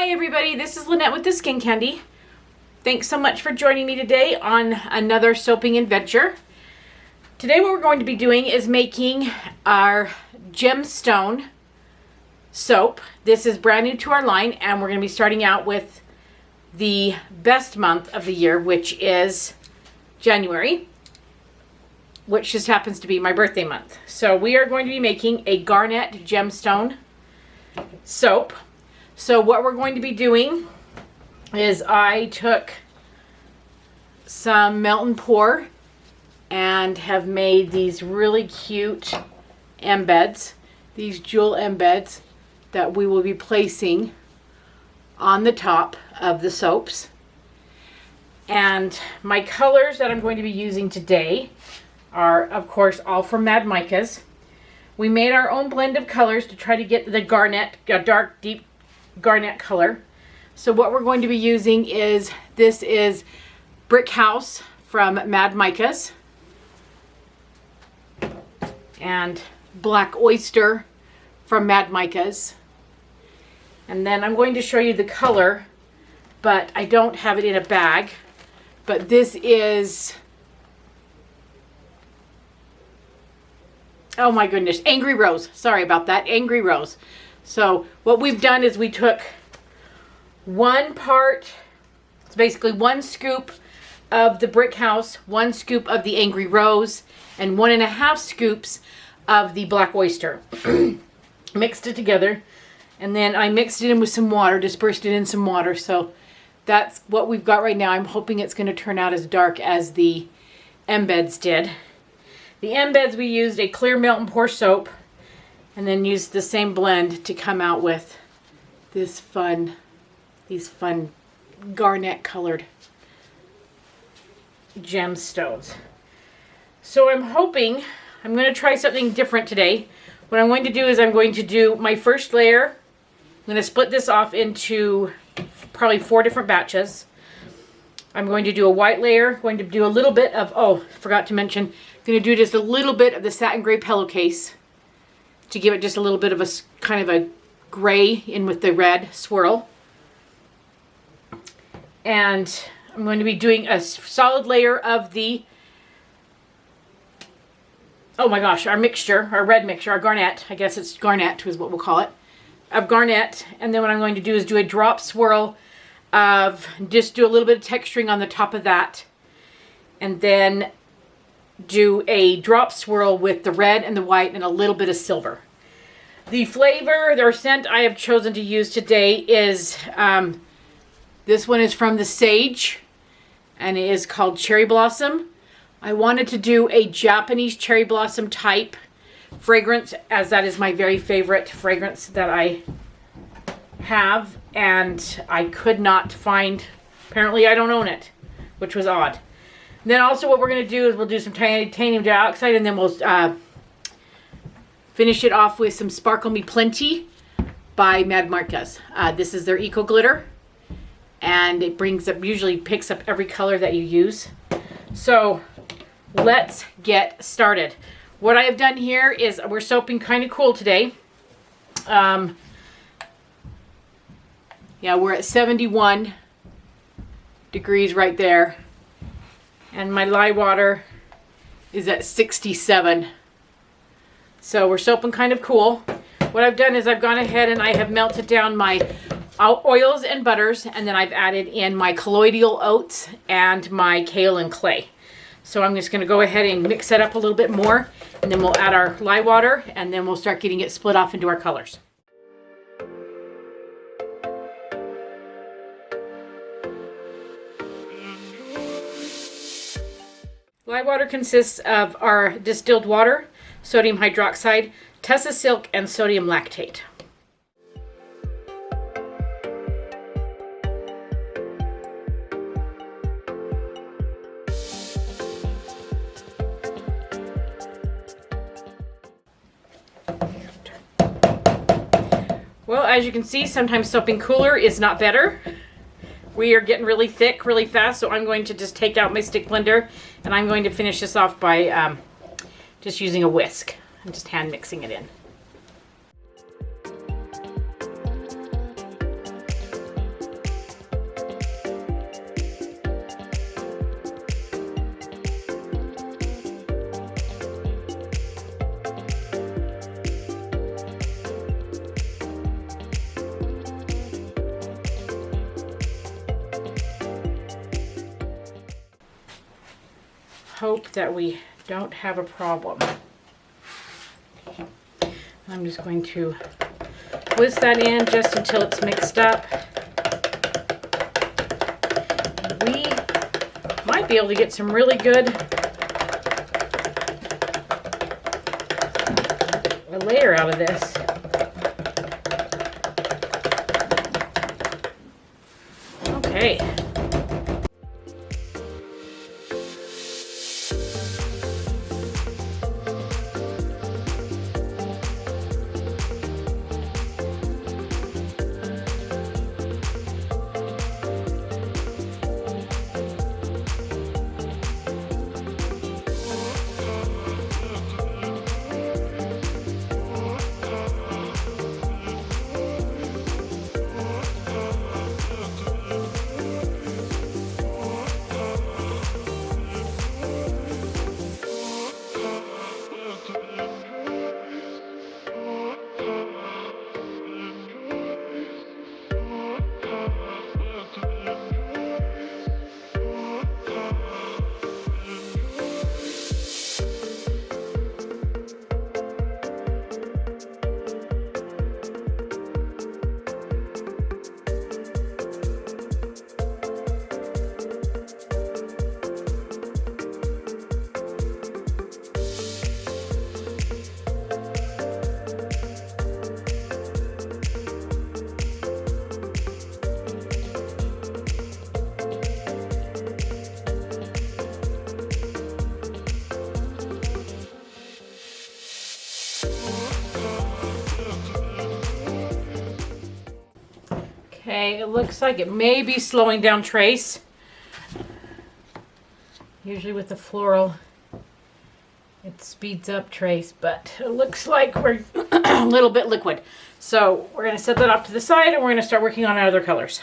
Hi everybody, this is Lynette with the Skin Candy. Thanks so much for joining me today on another soaping adventure. Today what we're going to be doing is making our gemstone soap. This is brand new to our line and we're going to be starting out with the best month of the year, which is January, which just happens to be my birthday month. So we are going to be making a Garnet gemstone soap. So what we're going to be doing is I took some melt and pour and have made these really cute embeds, these jewel embeds that we will be placing on the top of the soaps. And my colors that I'm going to be using today are, of course, all from Mad Micas. We made our own blend of colors to try to get the garnet, a dark, deep garnet color. So what we're going to be using is, this is Brick House from Mad Micas and Black Oyster from Mad Micas. And then I'm going to show you the color, but I don't have it in a bag. But this is, oh my goodness, Angry Rose. Sorry about that, Angry Rose. So what we've done is we took one part, it's basically 1 scoop of the Brick House, 1 scoop of the Angry Rose, and 1.5 scoops of the Black Oyster. Mixed it together, and then I mixed it in with some water, dispersed it in some water. So that's what we've got right now. I'm hoping it's going to turn out as dark as the embeds did. The embeds, we used a clear melt and pour soap, and then used the same blend to come out with this these fun garnet colored gemstones. So I'm hoping, I'm going to try something different today. What I'm going to do is I'm going to do my first layer. I'm going to split this off into probably 4 different batches. I'm going to do a white layer, going to do a little bit of, oh, forgot to mention, I'm going to do just a little bit of the satin gray pillowcase to give it just a little bit of a kind of a gray in with the red swirl. And I'm going to be doing a solid layer of the, oh my gosh, our mixture, our red mixture, our garnet, I guess it's garnet is what we'll call it, of garnet. And then what I'm going to do is do a drop swirl of, just do a little bit of texturing on the top of that. And then do a drop swirl with the red and the white and a little bit of silver. The flavor or scent I have chosen to use today is, this one is from the Sage and it is called Cherry Blossom. I wanted to do a Japanese cherry blossom type fragrance, as that is my very favorite fragrance that I have, and I could not find, apparently I don't own it, which was odd. Then also what we're going to do is we'll do some titanium dioxide, and then we'll finish it off with some Sparkle Me Plenty by Mad Micas. This is their Eco Glitter, and it brings up, usually picks up every color that you use. So let's get started. What I have done here is, we're soaping kind of cool today. Yeah, we're at 71 degrees right there. And my lye water is at 67. So we're soaping kind of cool. What I've done is I've gone ahead and I have melted down my oils and butters, and then I've added in my colloidal oats and my kale and clay. So I'm just going to go ahead and mix that up a little bit more, and then we'll add our lye water, and then we'll start getting it split off into our colors. Lye water consists of our distilled water, sodium hydroxide, Tessa silk, and sodium lactate. Well, as you can see, sometimes soaping cooler is not better. We are getting really thick really fast, so I'm going to just take out my stick blender, and I'm going to finish this off by just using a whisk and just hand mixing it in. hope that we don't have a problem. I'm just going to whisk that in just until it's mixed up. We might be able to get some really good layer out of this. Okay. Okay, it looks like it may be slowing down trace. Usually with the floral, it speeds up trace, but it looks like we're a little bit liquid. So we're going to set that off to the side and we're going to start working on our other colors.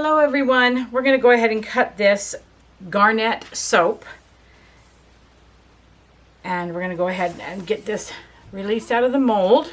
Hello everyone. We're going to go ahead and cut this Garnet soap. And we're going to go ahead and get this released out of the mold.